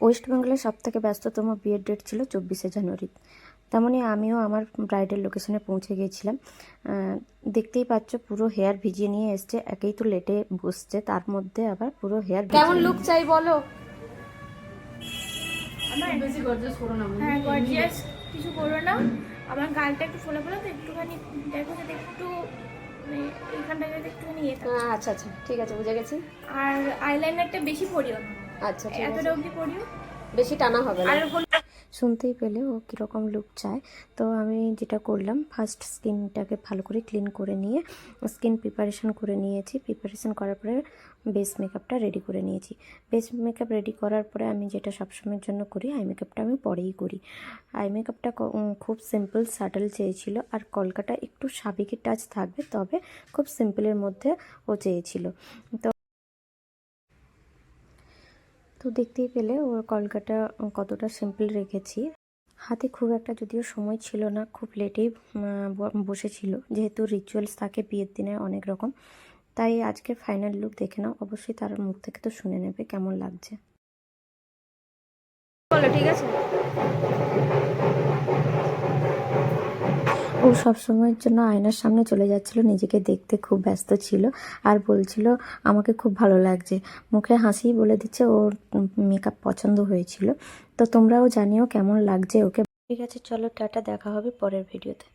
West বেঙ্গলের সবথেকে ব্যস্ততম বিয়ের ডেট ছিল 24শে জানুয়ারি। তেমনই আমিও আমার ব্রাইডাল লোকেশনে পৌঁছে গিয়েছিলাম। দেখতেই পাচ্ছ পুরো হেয়ার ভিজিয়ে নিয়ে এসছে, একেই তো লেটে বসছে, তার মধ্যে আবার পুরো হেয়ার কেমন লুক চাই বলো? আমার বেশি গর্জিয়াস করো না, হ্যাঁ গর্জিয়াস কিছু করো না। আমার গালটা একটু ফোলা ফোলা তো একটুখানি দেখো যাতে একটু মানে এইখানটা যাতে একটুখানি ইয়ে থাকে। আচ্ছা আচ্ছা ঠিক আছে, বুঝে গেছি। আর আইলাইনারটা বেশি পরিও না, আচ্ছা ঠিক আছে, এতটা অবধি পরিও, বেশি টানা হবে না। আর শুনতেই পেলে ও কীরকম লুক চায়। তো আমি যেটা করলাম, ফার্স্ট স্কিনটাকে ভালো করে ক্লিন করে নিয়ে স্কিন প্রিপারেশন করে নিয়েছি। প্রিপারেশন করার পরে বেস মেকআপটা রেডি করে নিয়েছি। বেস মেকআপ রেডি করার পরে আমি যেটা সবসময়ের জন্য করি, আই মেকআপটা আমি পরেই করি। আই মেকআপটা খুব সিম্পল সাটল চেয়েছিল, আর কলকাটা একটু সাবেকি টাচ থাকবে, তবে খুব সিম্পলের মধ্যে ও চেয়েছিল। তো দেখতেই পেলে ওর কলকাটা কতটা সিম্পল রেখেছি। হাতে খুব একটা যদিও সময় ছিল না, খুব লেটেই বসেছিল, যেহেতু রিচুয়ালস থাকে বিয়ের দিনে অনেক রকম। তাই আজকের ফাইনাল লুক দেখে নাও, অবশ্যই তার মুখ থেকে তো শুনে নেবে কেমন লাগছে। বলো ঠিক আছে। ও সবসময়ের জন্য আয়নার সামনে চলে যাচ্ছিল, নিজেকে দেখতে খুব ব্যস্ত ছিল, আর বলছিল আমাকে খুব ভালো লাগছে, মুখে হাসিই বলে দিচ্ছে ওর মেকআপ পছন্দ হয়েছিল। তো তোমরাও জানিও কেমন লাগছে ওকে। ঠিক আছে, চলো টাটা, দেখা হবে পরের ভিডিওতে।